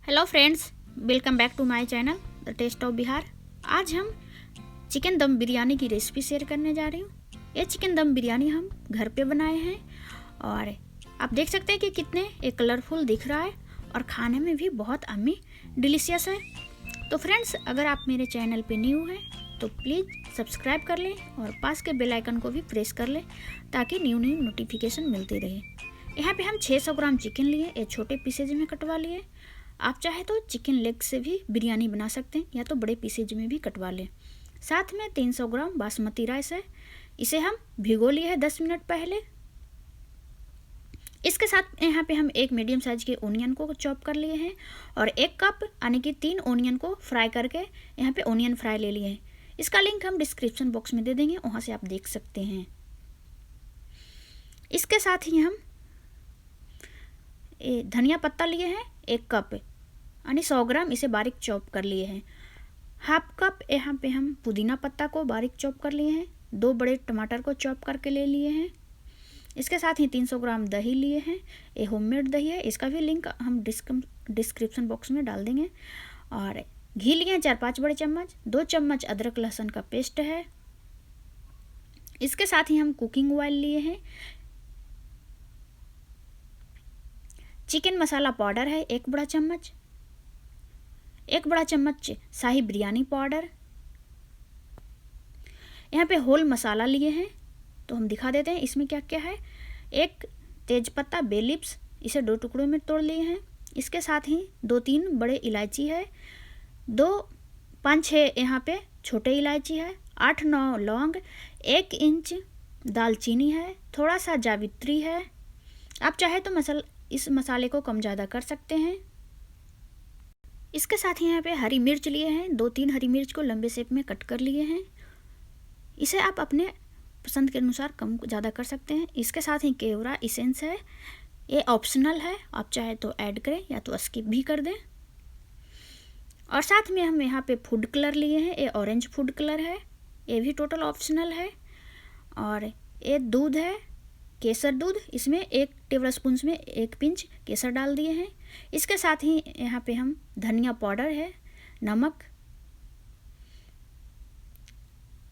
Hello friends, welcome back to my channel the taste of Bihar. आज हम chicken दम बिरयानी की रेसिपी शेयर करने जा रही हूँ। ये चिकन दम बिरयानी हम घर पे बनाए हैं और आप देख सकते हैं कि कितने एक कलरफुल दिख रहा है और खाने में भी बहुत अम्मी डिलीशियस है। तो फ्रेंड्स, अगर आप मेरे चैनल पे न्यू हैं तो प्लीज़ सब्सक्राइब कर लें और पास के बेल आइकन को भी प्रेस कर लें ताकि न्यू नोटिफिकेशन मिलती रहे। यहाँ पे हम 600 ग्राम चिकन लिए, ये छोटे पीसेज में कटवा लिए। आप चाहे तो चिकन लेग से भी बिरयानी बना सकते हैं या तो बड़े पीसेज में भी कटवा लें। साथ में 300 ग्राम बासमती राइस है, इसे हम भिगो लिए हैं 10 मिनट पहले। इसके साथ यहाँ पे हम एक मीडियम साइज के ओनियन को चॉप कर लिए हैं और 1 कप यानी कि 3 ओनियन को फ्राई करके यहाँ पे ओनियन फ्राई ले लिए हैं। इसका लिंक हम डिस्क्रिप्शन बॉक्स में दे देंगे, वहाँ से आप देख सकते हैं। इसके साथ ही हम धनिया पत्ता लिए हैं 1 कप यानी 100 ग्राम, इसे बारीक चॉप कर लिए हैं। हाफ कप यहाँ पे हम पुदीना पत्ता को बारीक चॉप कर लिए हैं। 2 बड़े टमाटर को चॉप करके ले लिए हैं। इसके साथ ही 300 ग्राम दही लिए हैं, ये होममेड दही है, इसका भी लिंक हम डिस्क्रिप्शन बॉक्स में डाल देंगे। और घी लिए हैं 4-5 बड़े चम्मच। 2 चम्मच अदरक लहसुन का पेस्ट है। इसके साथ ही हम कुकिंग ऑयल लिए हैं। चिकन मसाला पाउडर है 1 बड़ा चम्मच। 1 बड़ा चम्मच शाही बिरयानी पाउडर। यहाँ पे होल मसाला लिए हैं तो हम दिखा देते हैं इसमें क्या क्या है। 1 तेजपत्ता बे लीव्स, इसे 2 टुकड़ों में तोड़ लिए हैं। इसके साथ ही 2-3 बड़े इलायची है, 5-6 यहाँ पे छोटे इलायची है, 8-9 लौंग, 1 इंच दालचीनी है, थोड़ा सा जावित्री है। आप चाहे तो इस मसाले को कम ज़्यादा कर सकते हैं। इसके साथ ही यहाँ पे हरी मिर्च लिए हैं, 2-3 हरी मिर्च को लंबे शेप में कट कर लिए हैं। इसे आप अपने पसंद के अनुसार कम ज़्यादा कर सकते हैं। इसके साथ ही केवड़ा इसेंस है, ये ऑप्शनल है, आप चाहे तो ऐड करें या तो स्किप भी कर दें। और साथ में हम यहाँ पे फूड कलर लिए हैं, ये ऑरेंज फूड कलर है, ये भी टोटल ऑप्शनल है। और ये दूध है, केसर दूध, इसमें 1 टेबल स्पून में 1 पिंच केसर डाल दिए हैं। इसके साथ ही यहाँ पे हम धनिया पाउडर है, नमक,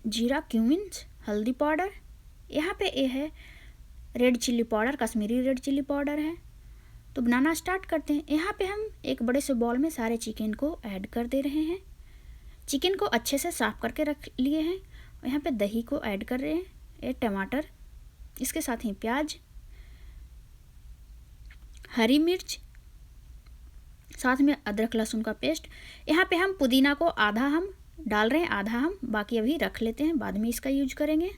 जीरा, क्यूमिन, हल्दी पाउडर, यहाँ पे ये है red chilli powder, Kashmiri red chilli powder है। तो बनाना स्टार्ट करते हैं। यहाँ पे हम एक बड़े से बॉल में सारे चिकन को ऐड कर दे रहे हैं। चिकन को अच्छे से साफ करके रख लिए हैं। यहाँ पे दही को ऐड कर रहे हैं, ये टमाटर, इसके साथ ही प्याज, हरी मिर्च, साथ में अदरक लहसुन का पेस्ट। यहाँ पे हम पुदीना को आधा हम डाल रहे हैं, आधा हम बाकी अभी रख लेते हैं, बाद में इसका यूज करेंगे।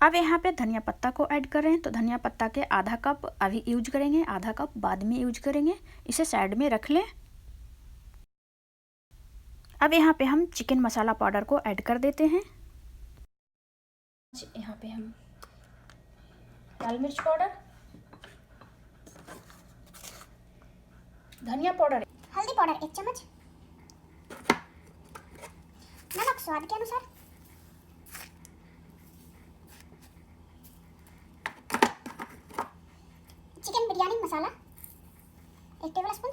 अब यहाँ पे धनिया पत्ता को ऐड कर रहे हैं, तो धनिया पत्ता के आधा कप अभी यूज करेंगे, आधा कप बाद में यूज करेंगे। इसे साइड में रख लें। अब यहाँ पे हम चिकन मसाला पाउडर को ऐड कर देते हैं। यहाँ पे हम लाल मिर्च पाउडर, धनिया पाउडर, हल्दी पाउडर 1 चम्मच, नमक स्वाद के अनुसार, चिकन बिरयानी मसाला 1 टेबल स्पून।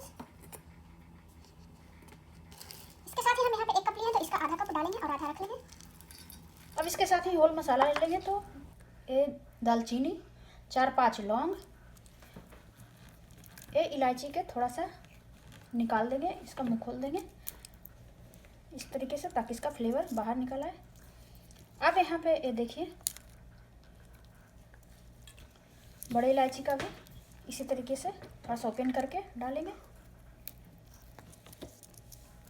इसके साथ ही हम यहाँ पे 1 कप लिए हैं तो इसका आधा कप डालेंगे और आधा रख लेंगे। अब इसके साथ ही होल मसाला ले लेंगे, तो ये दालचीनी, 4-5 लौंग, ये इलायची के थोड़ा सा निकाल देंगे, इसका मुंह खोल देंगे इस तरीके से ताकि इसका फ्लेवर बाहर निकल आए। अब यहाँ पे ये देखिए बड़े इलायची का भी इसी तरीके से थोड़ा सा ओपन करके डालेंगे।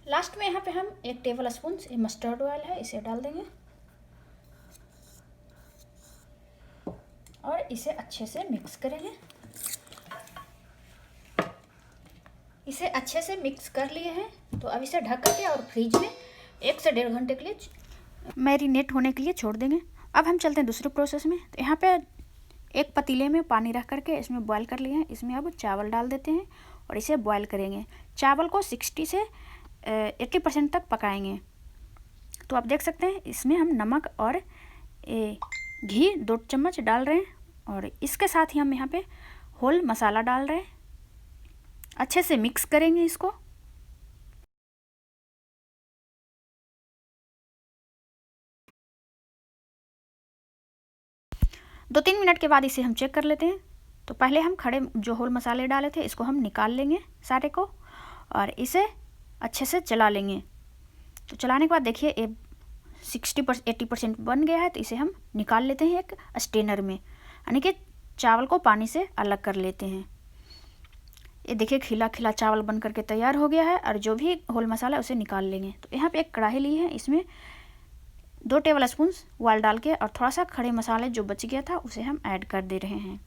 लास्ट में यहाँ पे हम 1 टेबल स्पून ये मस्टर्ड ऑयल है, इसे डाल देंगे और इसे अच्छे से मिक्स करेंगे। इसे अच्छे से मिक्स कर लिए हैं, तो अब इसे ढक करके और फ्रिज में 1 से 1.5 घंटे के लिए मैरिनेट होने के लिए छोड़ देंगे। अब हम चलते हैं दूसरे प्रोसेस में। तो यहाँ पे एक पतीले में पानी रख करके इसमें बॉयल कर लिए हैं, इसमें अब चावल डाल देते हैं और इसे बॉयल करेंगे। चावल को 60 से 80% तक पकाएंगे। तो आप देख सकते हैं इसमें हम नमक और घी 2 चम्मच डाल रहे हैं और इसके साथ ही हम यहाँ पे होल मसाला डाल रहे हैं। अच्छे से मिक्स करेंगे इसको। दो तीन मिनट के बाद इसे हम चेक कर लेते हैं। तो पहले हम खड़े जो होल मसाले डाले थे इसको हम निकाल लेंगे सारे को, और इसे अच्छे से चला लेंगे। तो चलाने के बाद देखिए 80% बन गया है। तो इसे हम निकाल लेते हैं एक स्ट्रेनर में, यानी कि चावल को पानी से अलग कर लेते हैं। ये देखिए खिला खिला चावल बन करके तैयार हो गया है, और जो भी होल मसाला है उसे निकाल लेंगे। तो यहाँ पे एक कढ़ाई ली है, इसमें 2 टेबल स्पून ऑयल डाल के और थोड़ा सा खड़े मसाले जो बच गया था उसे हम ऐड कर दे रहे हैं।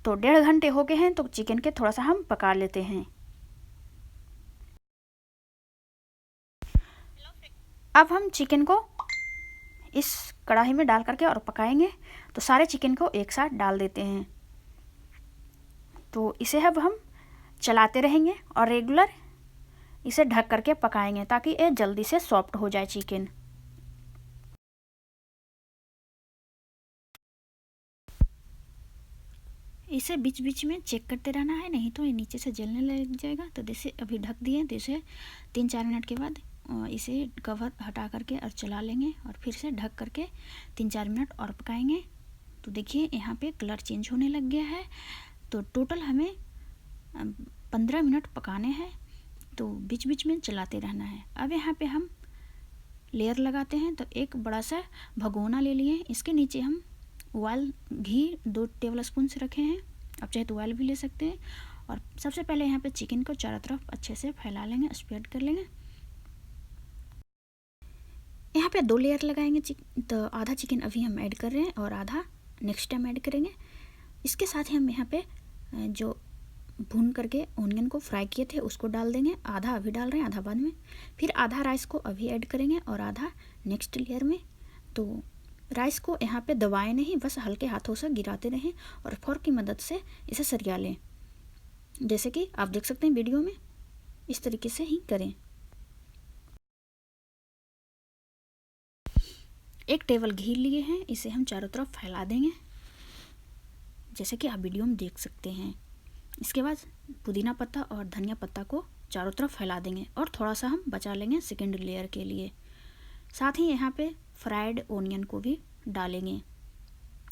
तो 1.5 घंटे हो गए हैं, तो चिकन के थोड़ा सा हम पका लेते हैं। अब हम चिकन को इस कढ़ाई में डाल करके और पकाएंगे। तो सारे चिकन को एक साथ डाल देते हैं। तो इसे अब हम चलाते रहेंगे और रेगुलर इसे ढक करके पकाएंगे, ताकि ये जल्दी से सॉफ्ट हो जाए चिकन। इसे बीच बीच में चेक करते रहना है, नहीं तो ये नीचे से जलने लग जाएगा। तो जैसे अभी ढक दिए, तो इसे 3-4 मिनट के बाद इसे कवर हटा करके और चला लेंगे, और फिर से ढक करके 3-4 मिनट और पकाएंगे। तो देखिए यहाँ पे कलर चेंज होने लग गया है। तो टोटल हमें 15 मिनट पकाने हैं, तो बीच बीच में चलाते रहना है। अब यहाँ पे हम लेयर लगाते हैं। तो एक बड़ा सा भगोना ले लिए, इसके नीचे हम ऑयल घी 2 टेबल स्पून से रखे हैं। आप चाहे तो ऑयल भी ले सकते हैं। और सबसे पहले यहाँ पे चिकन को चारों तरफ अच्छे से फैला लेंगे, स्प्रेड कर लेंगे। यहाँ पे 2 लेयर लगाएंगे। तो आधा चिकन अभी हम ऐड कर रहे हैं और आधा नेक्स्ट टाइम ऐड करेंगे। इसके साथ ही हम यहाँ पे जो भून करके ऑनियन को फ्राई किए थे उसको डाल देंगे। आधा अभी डाल रहे हैं, आधा बाद में। फिर आधा राइस को अभी ऐड करेंगे और आधा नेक्स्ट लेयर में। तो राइस को यहाँ पे दबाएं नहीं, बस हल्के हाथों से गिराते रहें और फोर्क की मदद से इसे सरिया लें। जैसे कि आप देख सकते हैं वीडियो में, इस तरीके से ही करें। 1 टेबल घी लिए हैं, इसे हम चारों तरफ फैला देंगे, जैसे कि आप वीडियो में देख सकते हैं। इसके बाद पुदीना पत्ता और धनिया पत्ता को चारों तरफ फैला देंगे, और थोड़ा सा हम बचा लेंगे सेकेंड लेयर के लिए। साथ ही यहाँ पे फ्राइड ओनियन को भी डालेंगे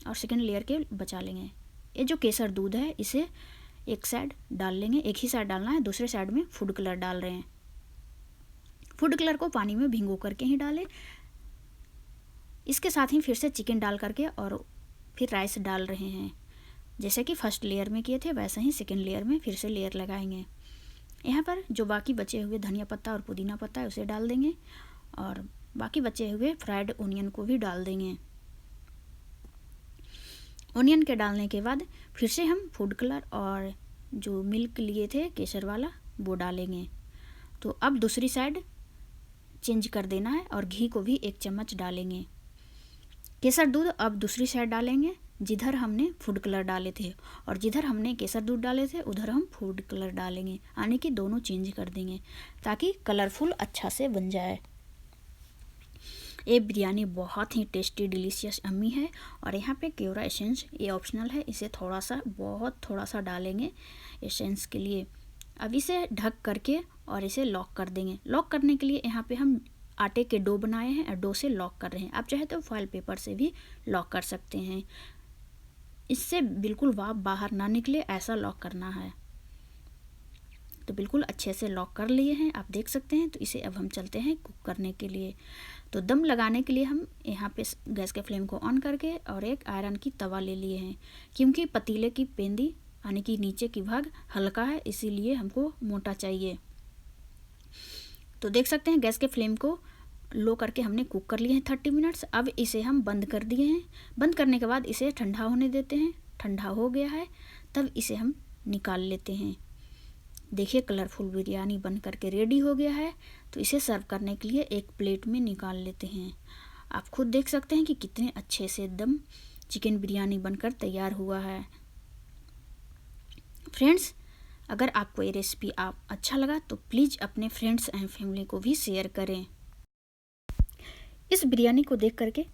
और सेकेंड लेयर के बचा लेंगे। ये जो केसर दूध है इसे एक साइड डाल लेंगे, एक ही साइड डालना है, दूसरे साइड में फूड कलर डाल रहे हैं। फूड कलर को पानी में भिगो करके ही डालें। इसके साथ ही फिर से चिकन डाल करके और फिर राइस डाल रहे हैं। जैसे कि फर्स्ट लेयर में किए थे वैसे ही सेकेंड लेयर में फिर से लेयर लगाएंगे। यहाँ पर जो बाकी बचे हुए धनिया पत्ता और पुदीना पत्ता है उसे डाल देंगे, और बाकी बचे हुए फ्राइड ओनियन को भी डाल देंगे। ओनियन के डालने के बाद फिर से हम फूड कलर और जो मिल्क लिए थे केसर वाला वो डालेंगे। तो अब दूसरी साइड चेंज कर देना है और घी को भी 1 चम्मच डालेंगे। केसर दूध अब दूसरी साइड डालेंगे, जिधर हमने फूड कलर डाले थे, और जिधर हमने केसर दूध डाले थे उधर हम फूड कलर डालेंगे, यानी कि दोनों चेंज कर देंगे ताकि कलरफुल अच्छा से बन जाए। ये बिरयानी बहुत ही टेस्टी डिलीशियस यम्मी है। और यहाँ पे केवड़ा एसेंस ये ऑप्शनल है, इसे थोड़ा सा बहुत थोड़ा सा डालेंगे एसेंस के लिए। अब इसे ढक करके और इसे लॉक कर देंगे। लॉक करने के लिए यहाँ पे हम आटे के डो बनाए हैं और डो से लॉक कर रहे हैं। आप चाहे तो फॉइल पेपर से भी लॉक कर सकते हैं। इससे बिल्कुल वाफ बाहर ना निकले ऐसा लॉक करना है। तो बिल्कुल अच्छे से लॉक कर लिए हैं, आप देख सकते हैं। तो इसे अब हम चलते हैं कुक करने के लिए। तो दम लगाने के लिए हम यहाँ पे गैस के फ्लेम को ऑन करके और एक आयरन की तवा ले लिए हैं, क्योंकि पतीले की पेंदी यानी कि नीचे की भाग हल्का है, इसीलिए हमको मोटा चाहिए। तो देख सकते हैं गैस के फ्लेम को लो करके हमने कुक कर लिए हैं 30 मिनट्स। अब इसे हम बंद कर दिए हैं। बंद करने के बाद इसे ठंडा होने देते हैं। ठंडा हो गया है तब इसे हम निकाल लेते हैं। देखिए कलरफुल बिरयानी बन करके रेडी हो गया है। तो इसे सर्व करने के लिए एक प्लेट में निकाल लेते हैं। आप खुद देख सकते हैं कि कितने अच्छे से एकदम चिकन बिरयानी बनकर तैयार हुआ है। फ्रेंड्स, अगर आपको ये रेसिपी अच्छा लगा तो प्लीज़ अपने फ्रेंड्स एंड फैमिली को भी शेयर करें। इस बिरयानी को देख करके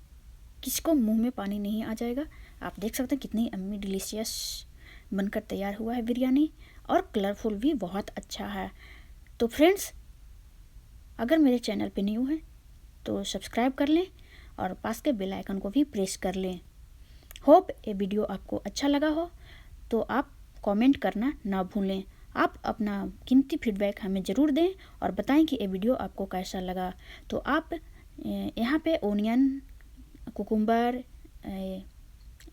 किसी को मुंह में पानी नहीं आ जाएगा। आप देख सकते हैं कितनी अम्मी डिलीशियस बनकर तैयार हुआ है बिरयानी, और कलरफुल भी बहुत अच्छा है। तो फ्रेंड्स, अगर मेरे चैनल पे न्यू है तो सब्सक्राइब कर लें और पास के बेल आइकन को भी प्रेस कर लें। होप ये वीडियो आपको अच्छा लगा हो, तो आप कमेंट करना ना भूलें। आप अपना कीमती फीडबैक हमें ज़रूर दें और बताएं कि ये वीडियो आपको कैसा लगा। तो आप यहाँ पे ओनियन, कुकुम्बर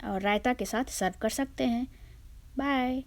और रायता के साथ सर्व कर सकते हैं। बाय।